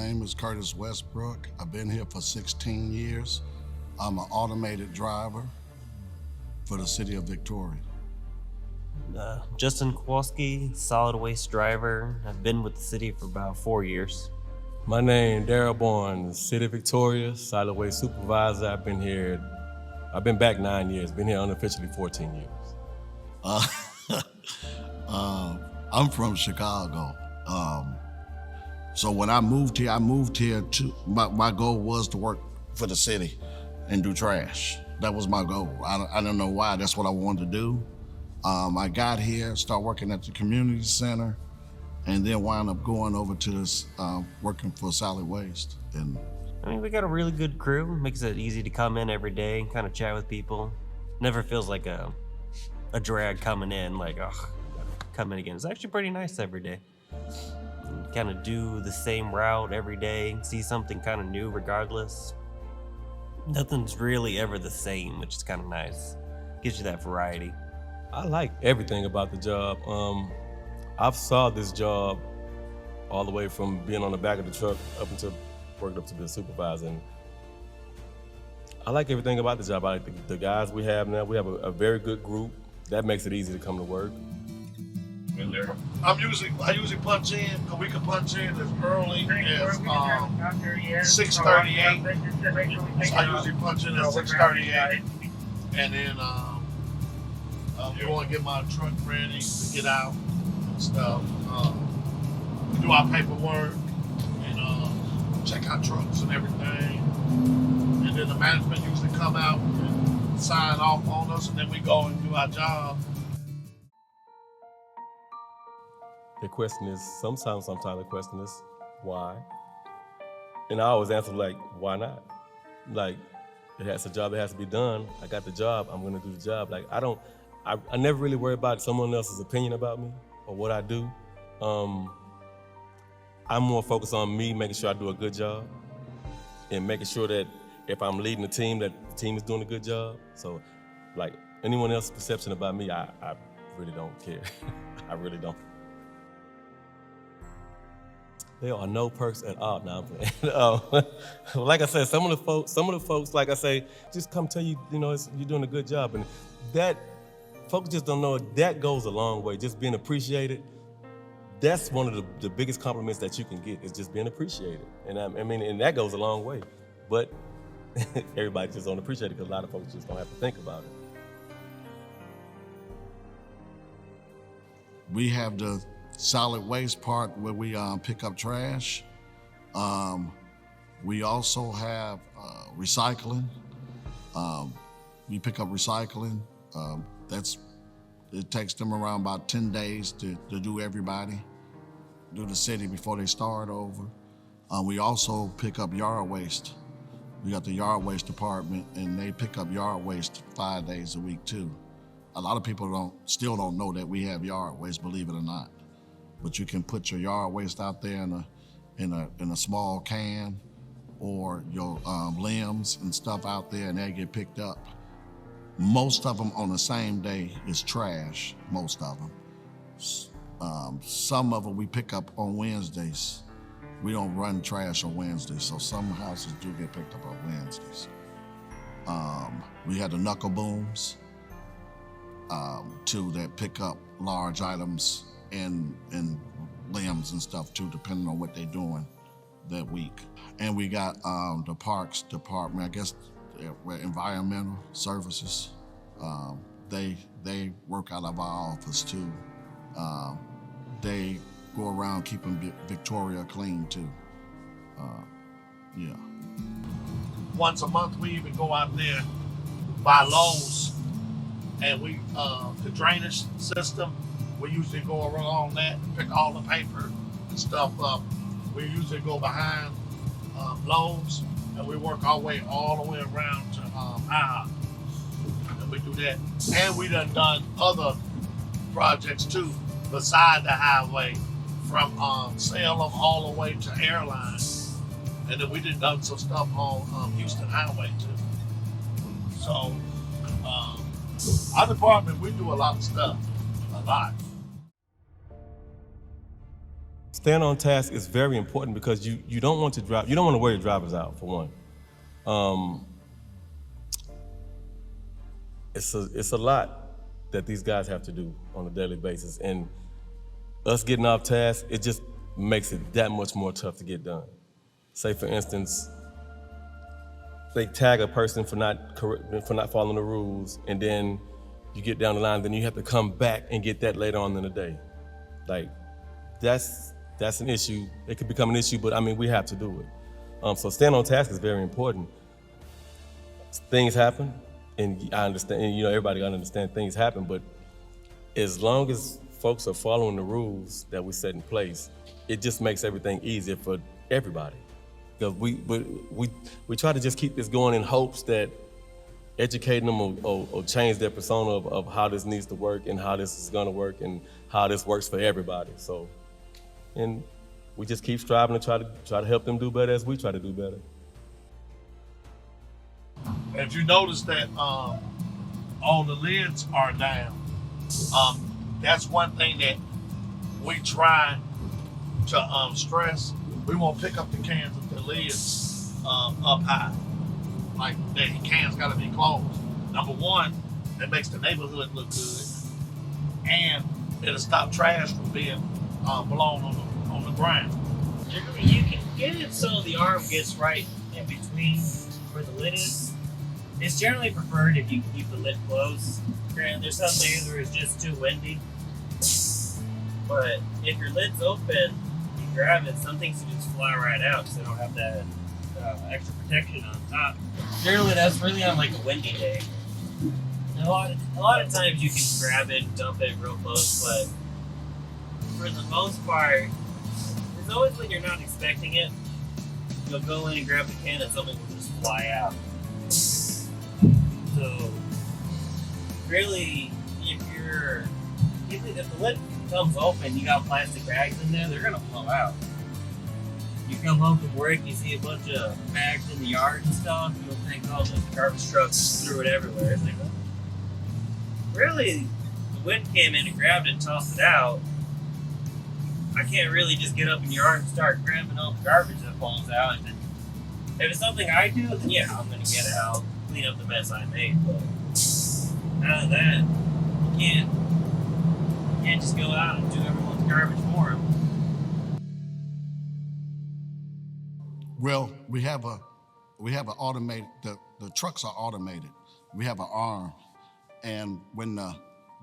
name is Curtis Westbrook. I've been here for 16 years. I'm an automated driver for the city of Victoria. Justin Kowalski, solid waste driver. I've been with the city for about 4 years. My name Darrell Bourne, City of Victoria, solid waste supervisor. I've been back 9 years, been here unofficially 14 years. I'm from Chicago. So when I moved here to, my goal was to work for the city and do trash. That was my goal. I don't know why, that's what I wanted to do. I got here, started working at the community center, and then wound up going over to this, working for solid waste. And We got a really good crew. Makes it easy to come in every day and kind of chat with people. Never feels like a drag coming in, like, come in again. It's actually pretty nice every day. Kind of do the same route every day, see something kind of new regardless. Nothing's really ever the same, which is kind of nice. Gives you that variety. I like everything about the job. I've saw this job all the way from being on the back of the truck up until worked up to be a supervisor. And I like everything about the job. I like the guys we have now. We have a very good group. That makes it easy to come to work. I usually punch in, because we can punch in as early as 6:38. So I usually punch in at 6:38, and then go and get my truck ready to get out and stuff. We do our paperwork and check our trucks and everything, and then the management usually come out and sign off on us, and then we go and do our job. The question is, sometimes the question is, why? And I always answer like, why not? Like, it's a job that has to be done. I got the job, I'm gonna do the job. Like, I never really worry about someone else's opinion about me or what I do. I'm more focused on me making sure I do a good job and making sure that if I'm leading the team, that the team is doing a good job. So, like, anyone else's perception about me, I really don't care. I really don't. There are no perks at all. No, I'm playing. Like I said, some of the folks, like I say, just come tell you, you're doing a good job. And that, folks just don't know, that goes a long way. Just being appreciated, that's one of the biggest compliments that you can get, is just being appreciated. And and that goes a long way. But everybody just don't appreciate it, because a lot of folks just don't have to think about it. we have the solid waste part where we pick up trash. We also have recycling. We pick up recycling. It takes them around about 10 days to do everybody, do the city before they start over. We also pick up yard waste. We got the yard waste department, and they pick up yard waste 5 days a week too. A lot of people still don't know that we have yard waste, believe it or not. But you can put your yard waste out there in a small can, or your limbs and stuff out there, and they get picked up. Most of them on the same day is trash, most of them. Some of them we pick up on Wednesdays. We don't run trash on Wednesdays, so some houses do get picked up on Wednesdays. We had the knuckle booms, too, that pick up large items and limbs and stuff too, depending on what they're doing that week. And we got the parks department, I guess, environmental services. They work out of our office too. They go around keeping Victoria clean too. Yeah. Once a month, we even go out there by Lowe's, and the drainage system, we usually go along that and pick all the paper and stuff up. We usually go behind Lowe's, and we work our way all the way around to IHOP, and we do that. And we done other projects too, beside the highway, from Salem all the way to Airlines. And then we done some stuff on Houston Highway too. So our department, we do a lot of stuff, a lot. staying on task is very important because you don't want to wear your drivers out, for one. It's a lot that these guys have to do on a daily basis, and us getting off task, it just makes it that much more tough to get done. Say, for instance, they tag a person for not following the rules, and then you get down the line, then you have to come back and get that later on in the day. Like, that's an issue. It could become an issue, but I mean, we have to do it. So staying on task is very important. Things happen, and I understand, and everybody gotta understand things happen, but as long as folks are following the rules that we set in place, it just makes everything easier for everybody. Because we try to just keep this going in hopes that educating them will change their persona of how this needs to work and how this is gonna work and how this works for everybody. So, and we just keep striving to try to help them do better as we try to do better. If you notice that all the lids are down, that's one thing that we try to stress. We won't pick up the cans with the lids up high. Like, the cans gotta be closed. Number one, it makes the neighborhood look good, and it'll stop trash from being blown on the ground. You can get it so the arm gets right in between where the lid is. It's generally preferred if you can keep the lid closed. Granted, there's some days where it's just too windy. But if your lid's open, you grab it, some things can just fly right out because they don't have that extra protection on top. Generally, that's really on like a windy day. And a lot of times you can grab it and dump it real close, but for the most part, there's always when you're not expecting it, you'll go in and grab the can and something will just fly out. So, really, if the lid comes open, you got plastic bags in there, they're gonna blow out. You come home from work, you see a bunch of bags in the yard and stuff, you'll think, oh, the garbage trucks threw it everywhere. It's like, oh. Really, the wind came in and grabbed it and tossed it out. I can't really just get up in your yard and start grabbing all the garbage that falls out. And if it's something I do, then yeah, I'm gonna get it out, clean up the mess I made. But out of that, you can't just go out and do everyone's garbage for them. Well, we have a automated, the trucks are automated. We have an arm, and when the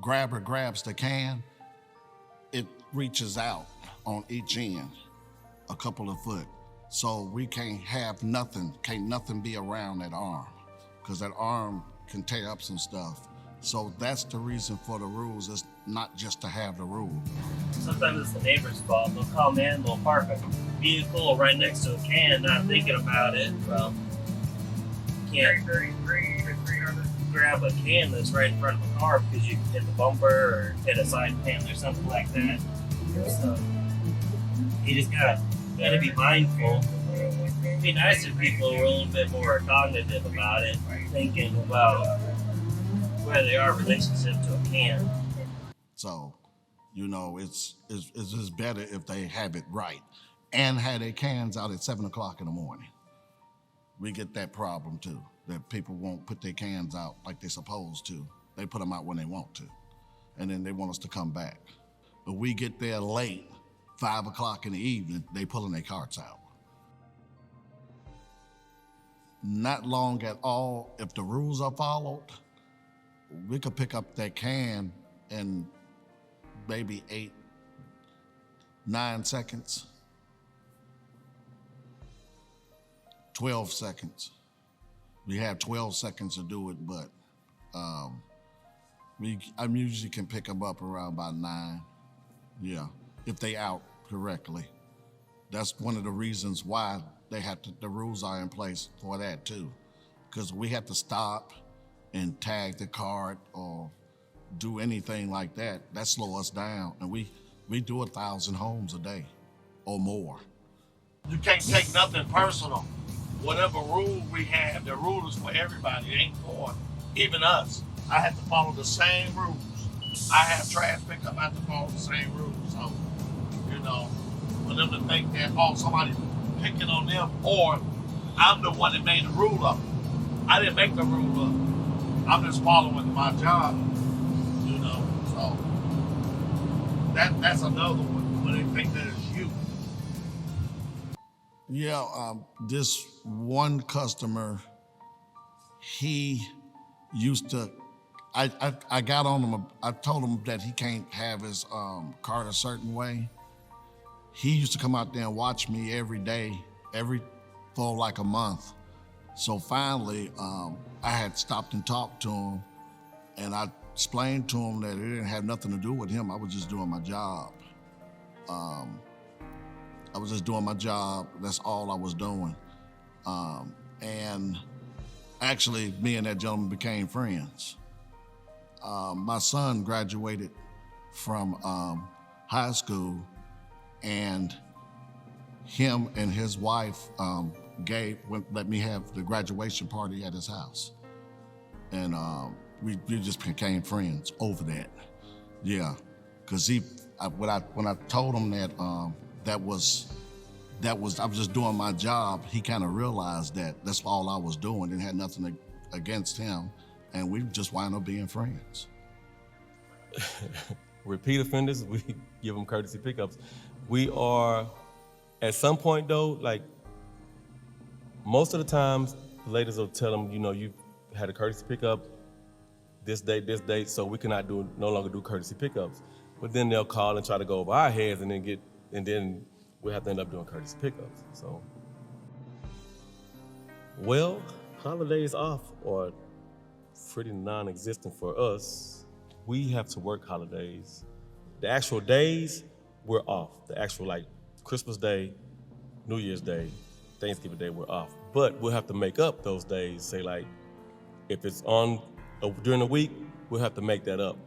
grabber grabs the can, it reaches out on each end a couple of foot. So we can't nothing be around that arm, because that arm can tear up some stuff. So that's the reason for the rules. It's not just to have the rule. Sometimes it's the neighbor's fault. They'll come in, they'll park a vehicle right next to a can, not thinking about it. Well, you can't grab a can that's right in front of a car because you can hit the bumper or hit a side panel or something like that. So you just gotta be mindful. It'd be nice if people were a little bit more cognitive about it, thinking about where they are in relationship to a can. So, it's just better if they have it right and have their cans out at 7 o'clock in the morning. We get that problem too, that people won't put their cans out like they're supposed to. They put them out when they want to, and then they want us to come back. But we get there late, 5 o'clock in the evening, they pulling their carts out. Not long at all, if the rules are followed, we could pick up that can in maybe 8-9 seconds, 12 seconds. We have 12 seconds to do it, but I usually can pick them up around about 9. Yeah, if they out correctly. That's one of the reasons why the rules are in place for that too, because we have to stop and tag the cart or do anything like that. That slow us down, and we do 1,000 homes a day or more. You can't take nothing personal. Whatever rule we have, the rule is for everybody. It ain't for even us. I have to follow the same rules. I have trash pickup. I have to follow the same rules. So, for them to think that, oh, somebody's picking on them, or I'm the one that made the rule up. I didn't make the rule up. I'm just following my job, you know. So that's another one when they think that it's you. Yeah, this one customer, he used to. I got on him. I told him that he can't have his cart a certain way. He used to come out there and watch me every day, for like a month. So finally, I had stopped and talked to him, and I explained to him that it didn't have nothing to do with him. I was just doing my job. I was just doing my job. That's all I was doing. And actually, me and that gentleman became friends. My son graduated from high school, and him and his wife let me have the graduation party at his house, and we just became friends over that. Yeah, because when I told him that I was just doing my job, he kind of realized that that's all I was doing. It had nothing against him, and we just wound up being friends. Repeat offenders, we give them courtesy pickups. We are, at some point though, like most of the times, the ladies will tell them, you know, you had a courtesy pickup this date, so we cannot no longer do courtesy pickups. But then they'll call and try to go over our heads, and then we'll have to end up doing courtesy pickups. So, well, holidays off are pretty non-existent for us. We have to work holidays. The actual days, we're off. The actual, like, Christmas Day, New Year's Day, Thanksgiving Day, we're off. But we'll have to make up those days. Say, like, if it's on during the week, we'll have to make that up.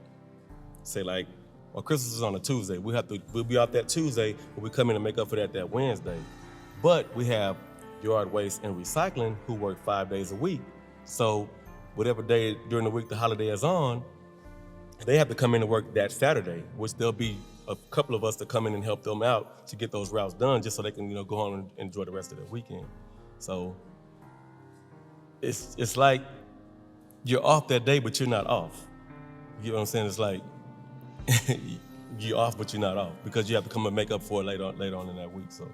Say, like, well, Christmas is on a Tuesday. We'll be off that Tuesday, but we come in and make up for that Wednesday. But we have yard waste and recycling who work 5 days a week. So whatever day during the week the holiday is on, they have to come in and work that Saturday, which there'll be a couple of us to come in and help them out to get those routes done, just so they can, you know, go home and enjoy the rest of their weekend. So it's like you're off that day, but you're not off. You know what I'm saying? It's like you're off, but you're not off, because you have to come and make up for it later on in that week. So,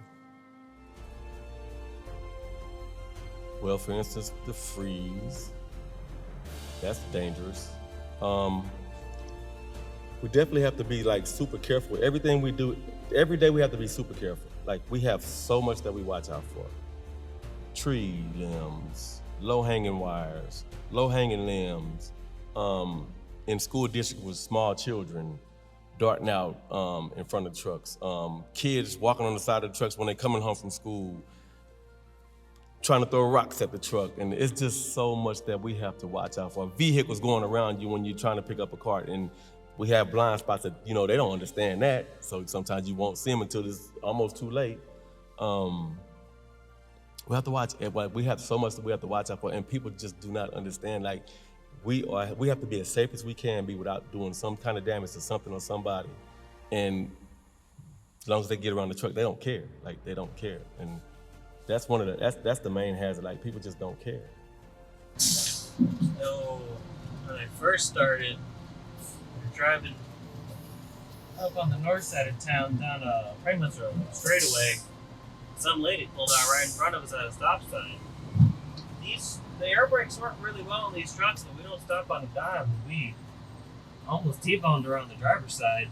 well, for instance, the freeze, that's dangerous. We definitely have to be like super careful with everything we do. Every day we have to be super careful. Like, we have so much that we watch out for. Tree limbs, low-hanging wires, low-hanging limbs. In school district with small children darting out in front of the trucks. Kids walking on the side of the trucks when they're coming home from school, trying to throw rocks at the truck. And it's just so much that we have to watch out for. Vehicles going around you when you're trying to pick up a cart, and we have blind spots that, you know, they don't understand that. So sometimes you won't see them until it's almost too late. We have to watch it. We have so much that we have to watch out for, and people just do not understand. Like, we have to be as safe as we can be without doing some kind of damage to something or somebody. And as long as they get around the truck, they don't care. Like, they don't care. And that's that's the main hazard. Like, people just don't care. So when I first started, we were driving up on the north side of town down pretty much a straightaway. Some lady pulled out right in front of us at a stop sign. The air brakes work really well on these trucks, and we don't stop on a dime. We almost T-boned her on the driver's side.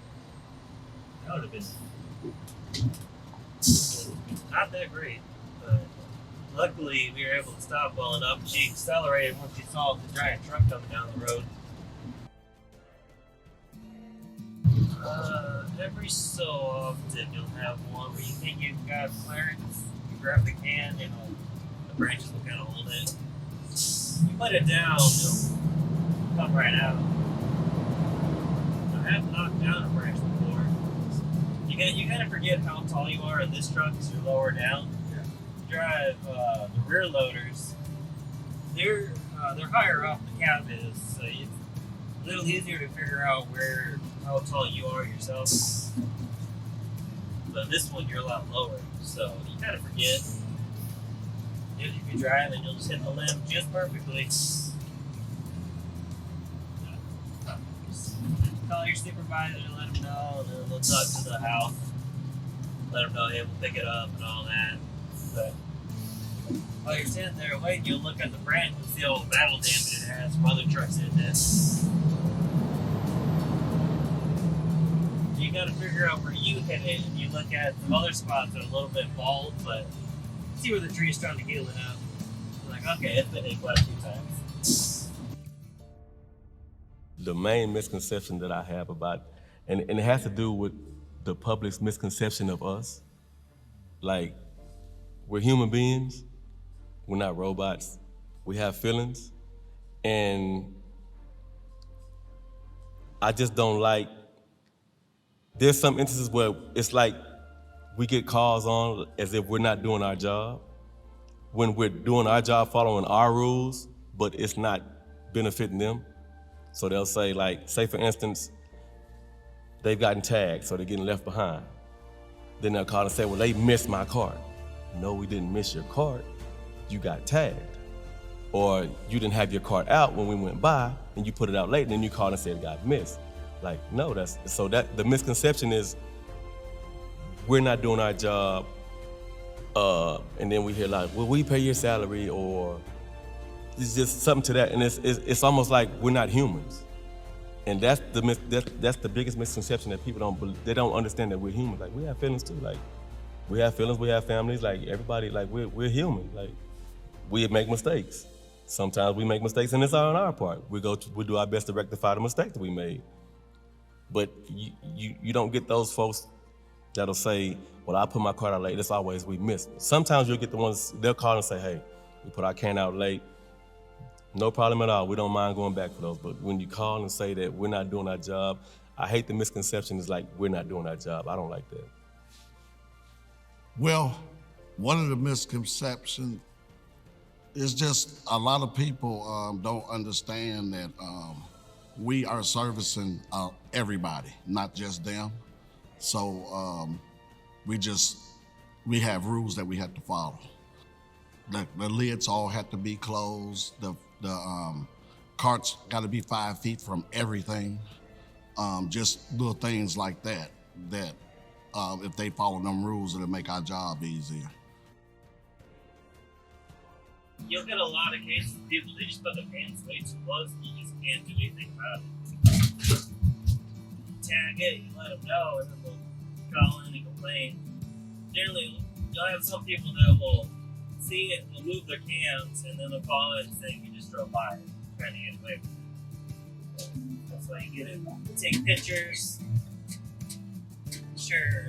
That would have been not that great, but luckily we were able to stop well enough. She accelerated once she saw the giant truck coming down the road. Every so often you'll have one where you think you've got clearance, you grab the can, you know, the branches will kind of hold it. You put it down, it'll come right out. I have knocked down a branch before. You kind of forget how tall you are in this truck as you're lower down. Yeah. You drive the rear loaders. They're higher up the cab is, so it's a little easier to figure out how tall you are yourself. but this one you're a lot lower, so you kind of forget. If you're driving, you'll just hit the limb just perfectly. Call your supervisor, let them know, and then they'll talk to the house. Let them know, hey, we'll pick it up and all that. But while you're sitting there waiting, you'll look at the front and see all the battle damage it has from other trucks in this. You gotta figure out where you hit it, and you look at some other spots that are a little bit bald, but see where the tree's trying to heal it up. You're like, okay, it's been hit quite a few times. The main misconception that I have about, and it has to do with the public's misconception of us. Like, we're human beings, we're not robots, we have feelings, and I just don't like, there's some instances where it's like we get calls on as if we're not doing our job, when we're doing our job following our rules, but it's not benefiting them. So they'll say, like, say for instance, they've gotten tagged, so they're getting left behind. Then they'll call and say, well, they missed my cart. No, we didn't miss your cart. You got tagged. Or you didn't have your cart out when we went by, and you put it out late, and then you called and said it got missed. Like, no, the misconception is we're not doing our job, and then we hear like, well, we pay your salary, or it's just something to that, and it's almost like we're not humans. And that's the biggest misconception, that people they don't understand that we're human. Like, we have feelings too. Like, we have feelings, we have families. Like, everybody, like, we're human. Like, we make mistakes. Sometimes we make mistakes, and it's all on our part. We do our best to rectify the mistake that we made. But you don't get those folks that'll say, well, I put my cart out late. It's always we miss. Sometimes you'll get the ones, they'll call and say, hey, we put our can out late. No problem at all. We don't mind going back for those. But when you call and say that we're not doing our job, I hate the misconception is like we're not doing our job. I don't like that. Well, one of the misconceptions is just a lot of people don't understand that we are servicing everybody, not just them. So we have rules that we have to follow. The lids all have to be closed. The carts got to be 5 feet from everything. Just little things like that. If they follow them rules, it'll make our job easier. You'll get a lot of cases of people, they just put their hands way too close and you just can't do anything about it. Tag it, you let them know, and then they'll call in and complain. Generally, you'll have some people that will see it, they'll move their cans, and then they'll call in and say you just drove by it, trying to get away with it. So that's why you get it. Take pictures. Sure,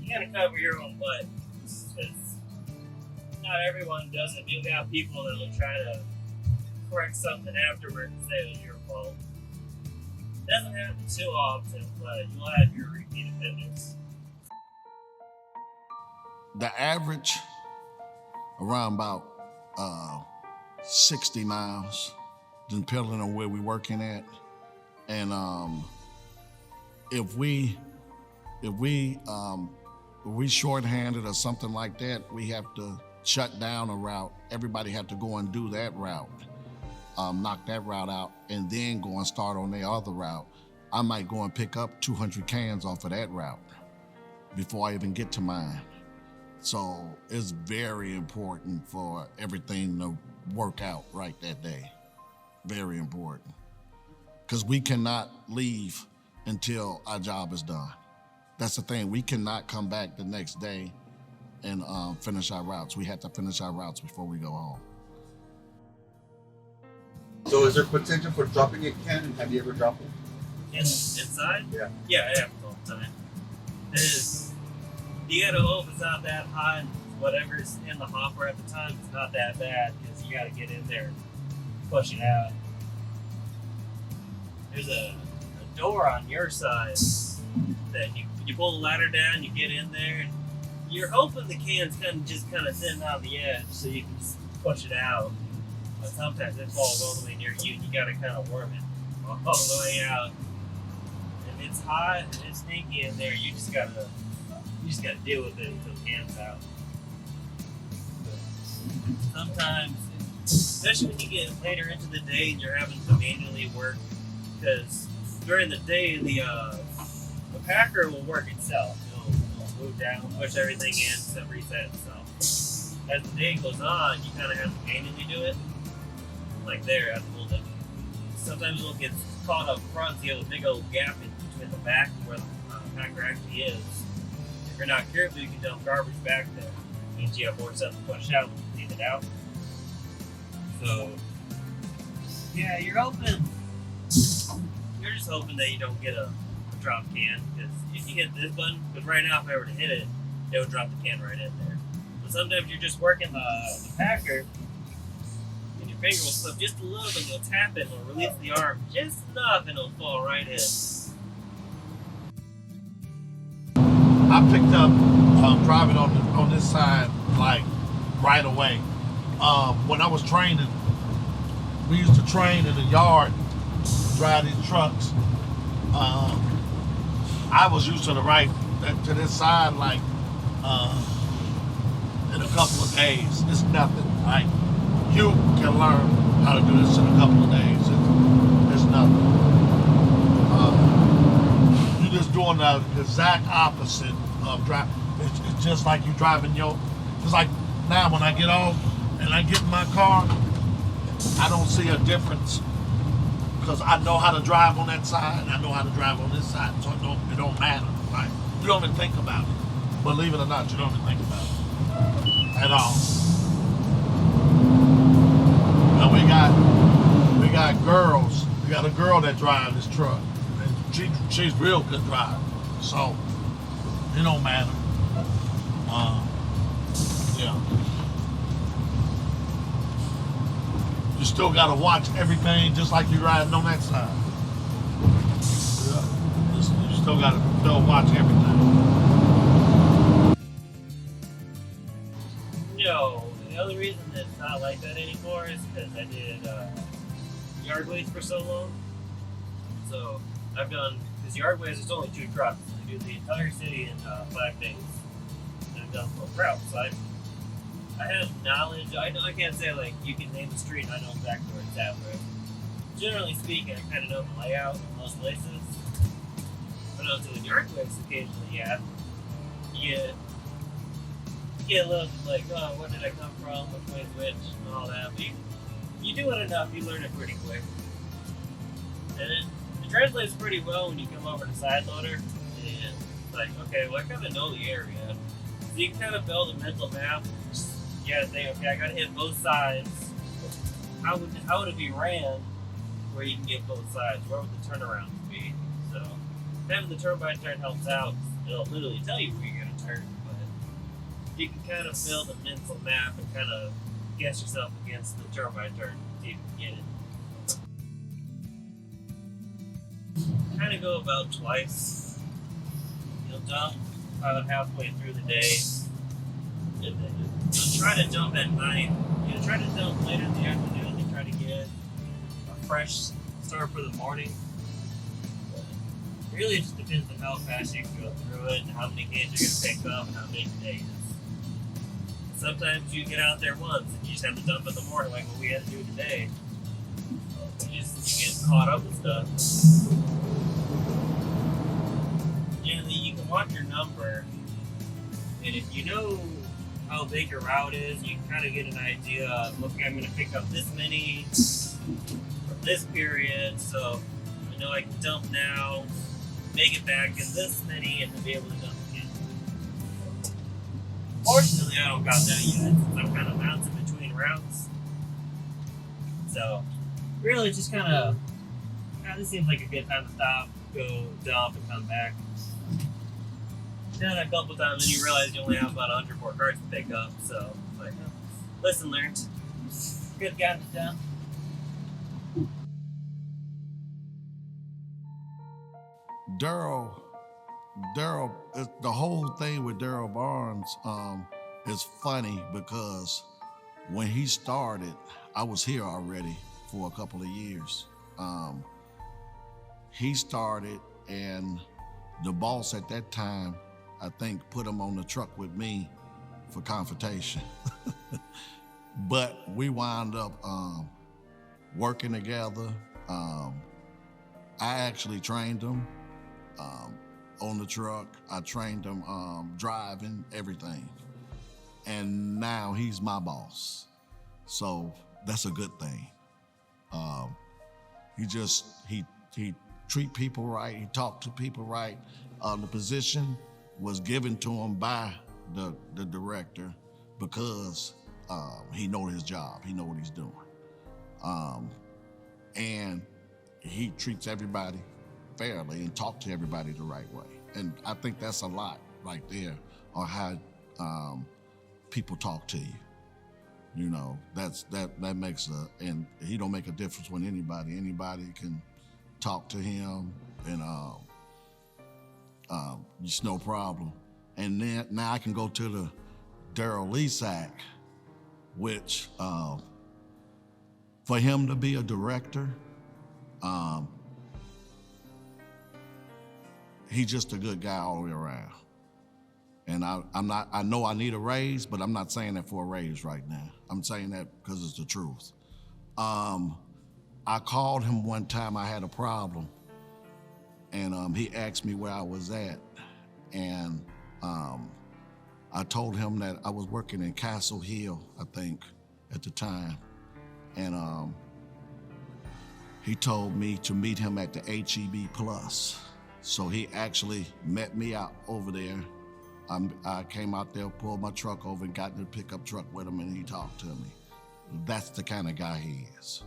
you gotta cover your own butt. Because not everyone does it. You'll have people that will try to correct something afterwards and say it was your fault. It doesn't happen too often, but you'll have your repeat offenders. The average around about 60 miles, depending on where we're working at. And if we shorthanded or something like that, we have to shut down a route. Everybody have to go and do that route, knock that route out, and then go and start on the other route. I might go and pick up 200 cans off of that route before I even get to mine. So it's very important for everything to work out right that day. Very important. Because we cannot leave until our job is done. That's the thing. We cannot come back the next day and finish our routes. We have to finish our routes before we go home. So is there potential for dropping a can, and have you ever dropped it? Inside? Yeah. Yeah, it happens all the time. You gotta hope it's not that hot, and whatever's in the hopper at the time is not that bad, because you gotta get in there and push it out. There's a door on your side that you pull the ladder down, you get in there, and you're hoping the can's kind of thin on the edge so you can just push it out. But sometimes it falls all the way near you and you gotta kind of worm it all the way out. And it's hot and it's stinky in there. You just gotta deal with it until the can's out. Sometimes, especially when you get later into the day and you're having to manually work, because during the day the packer will work itself. It'll move down, push everything in, set reset itself. As the day goes on, you kind of have to manually do it. Like there, I have to hold it. Sometimes it'll get caught up front, so you have a big old gap in between the back and where the packer actually is. If you're not careful, you can dump garbage back there. It means you have more stuff to push out and clean it out. So, yeah, you're just hoping that you don't get a drop can, because if you hit this button, because right now if I were to hit it, it would drop the can right in there. But sometimes you're just working the packer, and your finger will slip just a little bit, you'll tap it, and it'll release the arm just enough, and it'll fall right in. I picked up driving on this side like right away. When I was training, we used to train in the yard, drive these trucks. I was used to to this side like in a couple of days. It's nothing. Like you can learn how to do this in a couple of days. It's nothing. You're just doing the exact opposite of driving. It's just like you driving just like now when I get off and I get in my car, I don't see a difference because I know how to drive on that side and I know how to drive on this side, so it don't matter. Like you don't even think about it. Believe it or not, you don't even think about it at all. And we got girls. We got a girl that drives this truck, and she's real good driver. So it don't matter. Yeah. You still gotta watch everything just like you're riding on that side. Yeah. You still gotta watch everything. No, the only reason that it's not like that anymore is because I did yard waste for so long. So I've done, because yard waste is only 2 trucks. I do the entire city in 5 days. And I've done full route. So I have knowledge. I can't say like you can name the street and I know exactly where it's at, but generally speaking, I kind of know the layout in most places. When I was doing yard waste occasionally, yeah, you get a little like, oh, where did I come from, which way's which, and all that. But you do it enough, you learn it pretty quick. And it translates pretty well when you come over to side loader. And it's like, okay, well, I kind of know the area. So you can kind of build a mental map. You gotta think, okay, I gotta hit both sides. How would it be ran where you can get both sides? Where would the turnarounds be? So having the turn by turn helps out. It'll literally tell you where you're gonna turn, but you can kind of build a mental map and kind of guess yourself against the turn by turn to see if you can get it. Kind of go about twice. You'll dump about halfway through the day. And then you'll try to dump at night. You'll try to dump later in the afternoon to try to get a fresh start for the morning. But really, it just depends on how fast you can go through it and how many cans you're going to pick up and how big the day is. Sometimes you get out there once and you just have to dump in the morning, like what we had to do today. You get caught up with stuff. Generally, you can watch your number, and if you know how big your route is, you can kind of get an idea of, okay, I'm going to pick up this many from this period, so I know I can dump now, make it back in this many, and then be able to dump again. Fortunately, I don't got that yet, since I'm kind of bouncing between routes. So, really, just kind of, this seems like a good time to stop, go dump, and come back. Done a couple times, and you realize you only have about 100 more carts to pick up. So, like, lesson learned. Good got it done. Daryl, the whole thing with Daryl Barnes is funny because when he started, I was here already for a couple of years. He started and the boss at that time, I think, put him on the truck with me for confrontation. But we wound up working together. I actually trained him on the truck. I trained him driving, everything. And now he's my boss. So that's a good thing. He treat people right. He talk to people right. The position was given to him by the director because he know his job. He know what he's doing. And he treats everybody fairly and talk to everybody the right way. And I think that's a lot right there on how people talk to you. You know, that makes and he don't make a difference with anybody. Anybody can talk to him, and it's no problem. And then now I can go to the Daryl Leasack, which for him to be a director, he's just a good guy all the way around. And I know I need a raise, but I'm not saying that for a raise right now. I'm saying that because it's the truth. I called him one time, I had a problem, and he asked me where I was at. And I told him that I was working in Castle Hill, I think, at the time. And he told me to meet him at the HEB Plus. So he actually met me out over there. I came out there, pulled my truck over, and got in the pickup truck with him, and he talked to me. That's the kind of guy he is.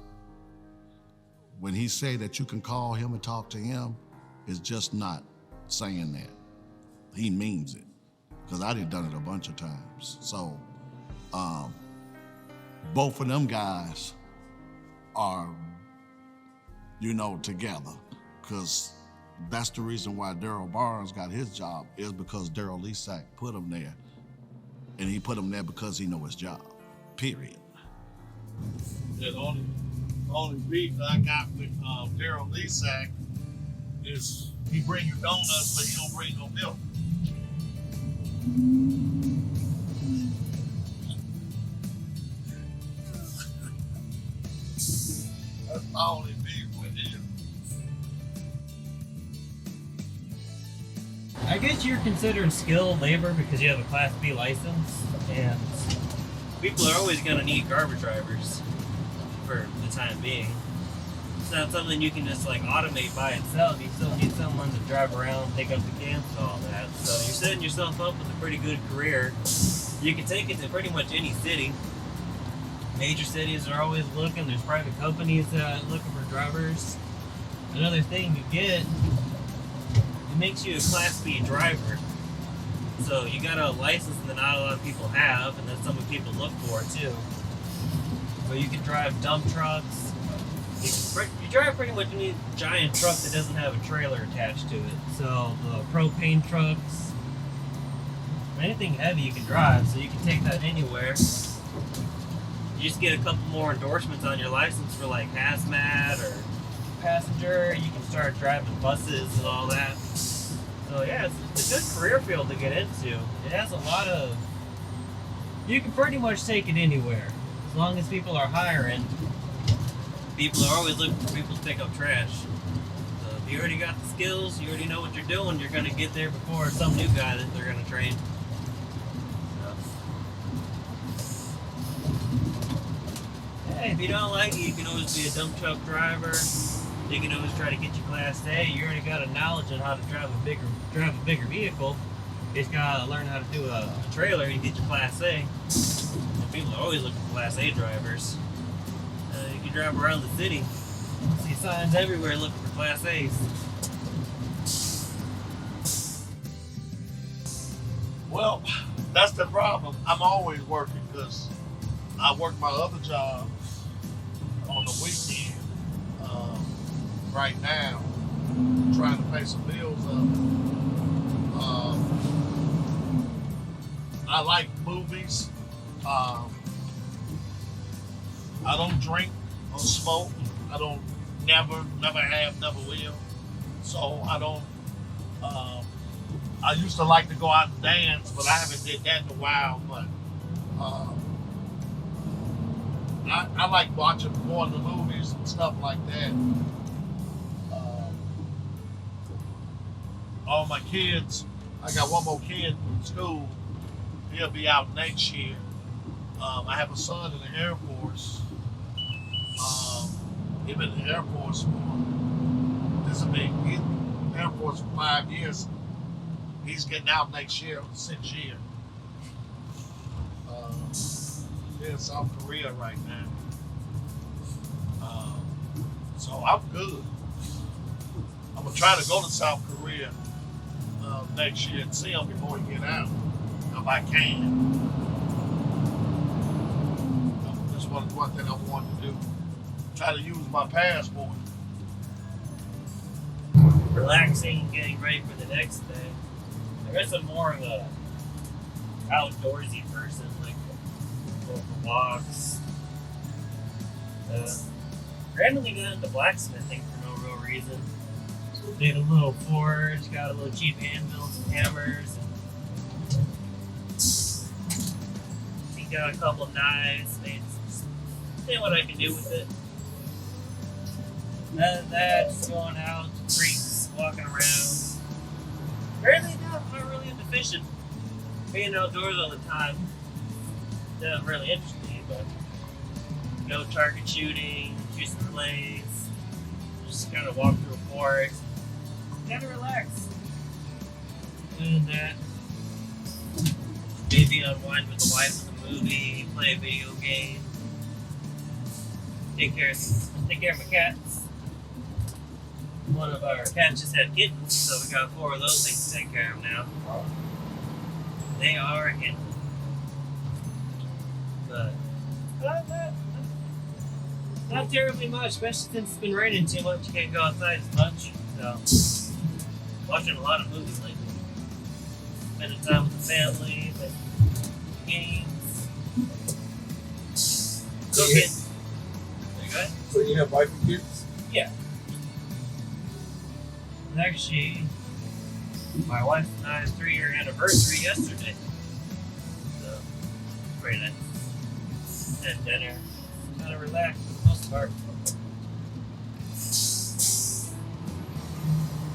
When he say that you can call him and talk to him, it's just not saying that. He means it, because I done it a bunch of times. So both of them guys are, together, because that's the reason why Daryl Barnes got his job, is because Daryl Leasack put him there. And he put him there because he know his job, period. The only beef that I got with Daryl Leasack is he bring you donuts, but he don't bring no milk. That's my only beef with him. I guess you're considered skilled labor because you have a Class B license, and people are always going to need garbage drivers for the time being. It's not something you can just automate by itself. You still need someone to drive around, pick up the cans and all that. So you're setting yourself up with a pretty good career. You can take it to pretty much any city. Major cities are always looking. There's private companies looking for drivers. Another thing you get, it makes you a Class B driver. So you got a license that not a lot of people have, and that's something people look for too. But you can drive dump trucks. You drive pretty much any giant truck that doesn't have a trailer attached to it. So the propane trucks, anything heavy you can drive, so you can take that anywhere. You just get a couple more endorsements on your license for hazmat or passenger. You can start driving buses and all that. So yeah, it's a good career field to get into. It has a lot of, you can pretty much take it anywhere. As long as people are hiring, people are always looking for people to pick up trash. So if you already got the skills, you already know what you're doing, you're gonna get there before some new guy that they're gonna train. So. Hey, if you don't like it, you can always be a dump truck driver. You can always try to get your Class A. You already got a knowledge on how to drive a bigger vehicle. You just gotta learn how to do a trailer and get your Class A. And people are always looking for Class A drivers. You can drive around the city, see signs everywhere looking for Class A's. Well, that's the problem. I'm always working because I work my other job on the weekend. Right now, trying to pay some bills up. I like movies. I don't drink or smoke. I don't never have, never will. So I don't. I used to like to go out and dance, but I haven't did that in a while. But I like watching going to movies and stuff like that. All my kids, I got one more kid in school. He'll be out next year. I have a son in the Air Force. He's been in the Air Force for this big. He's in the Air Force for 5 years. He's getting out next year, 6th year. He's in South Korea right now. So I'm good. I'm gonna try to go to South Korea next year and see him before he get out, if I can. That's one thing I want to do. Try to use my passport. Relaxing, getting ready for the next day. I guess I'm more of a outdoorsy person, like go for walks. Randomly got into blacksmithing for no real reason. Made a little forge, got a little cheap anvils and hammers. And got a couple of knives, see what I can do with it. Other than that, just going out, creeks, walking around. Apparently not really into fishing. Being outdoors all the time doesn't really interest me, but go target shooting, shoot some clays, just kind of walk through a forest, kind of relax. Other than that, maybe unwind with the wife with a movie, play a video game, take care of my cats. One of our cats just had kittens, so we got 4 of those things to take care of now. They are a handful. But other than that, not terribly much, especially since it's been raining too much. You can't go outside as much. So, watching a lot of movies lately. Spending time with the family, playing games, cooking. You go ahead. So you have wife and kids? Yeah. And actually, my wife and I's 3-year anniversary yesterday. So, very nice. Had dinner, kind of relaxed for the most part.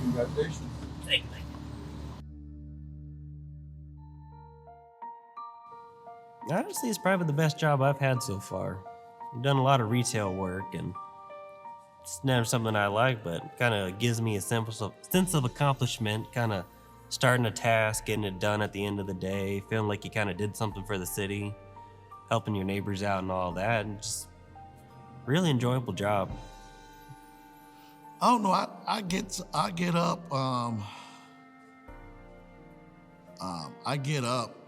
Congratulations. Thank you. Honestly, it's probably the best job I've had so far. I've done a lot of retail work, and it's never something I like, but kind of gives me a sense of accomplishment, kind of starting a task, getting it done at the end of the day, feeling like you kind of did something for the city, helping your neighbors out and all that, and just really enjoyable job. I don't know. I get up. I get up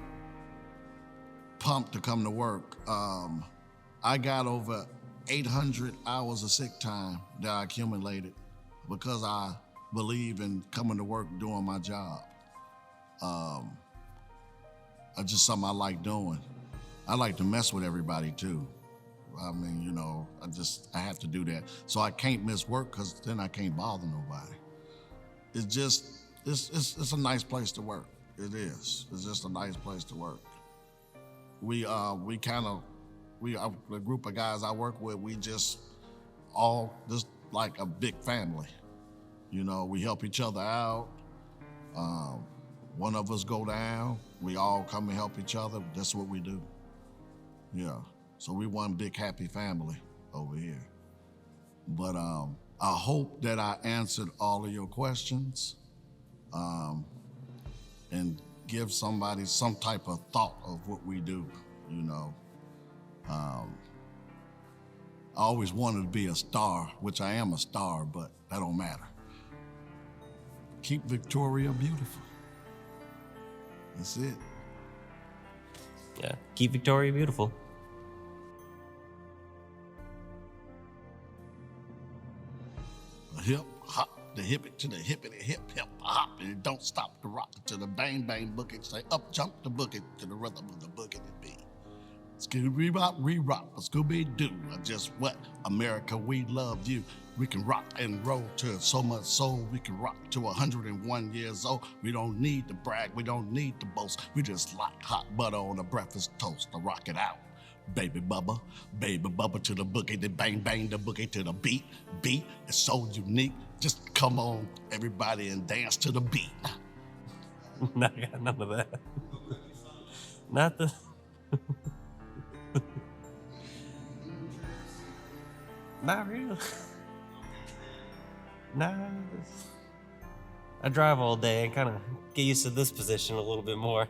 pumped to come to work. I got over 800 hours of sick time that I accumulated because I believe in coming to work doing my job. It's just something I like doing. I like to mess with everybody too. I mean, you know, I have to do that. So I can't miss work because then I can't bother nobody. It's a nice place to work. It is. It's just a nice place to work. The group of guys I work with, we just like a big family. You know, we help each other out. One of us go down, we all come and help each other. That's what we do. Yeah. So we one big happy family over here. But I hope that I answered all of your questions and give somebody some type of thought of what we do, you know. I always wanted to be a star, which I am a star, but that don't matter. Keep Victoria beautiful. That's it. Yeah, keep Victoria beautiful. A hip hop, the hip it to the hippity hip hip hop, and it don't stop the rock to the bang bang boogie. Say up jump the boogie to the rhythm of the boogie to beat. Scooby Bop, re-rock, Scooby Doo. Just what? America, we love you. We can rock and roll to so much soul. We can rock to 101 years old. We don't need to brag. We don't need to boast. We just like hot butter on a breakfast toast to rock it out. Baby Bubba to the boogie, then bang bang the boogie to the beat. Beat is so unique. Just come on, everybody, and dance to the beat. I got none of that. Not the. Not really. Nah. I drive all day and kind of get used to this position a little bit more.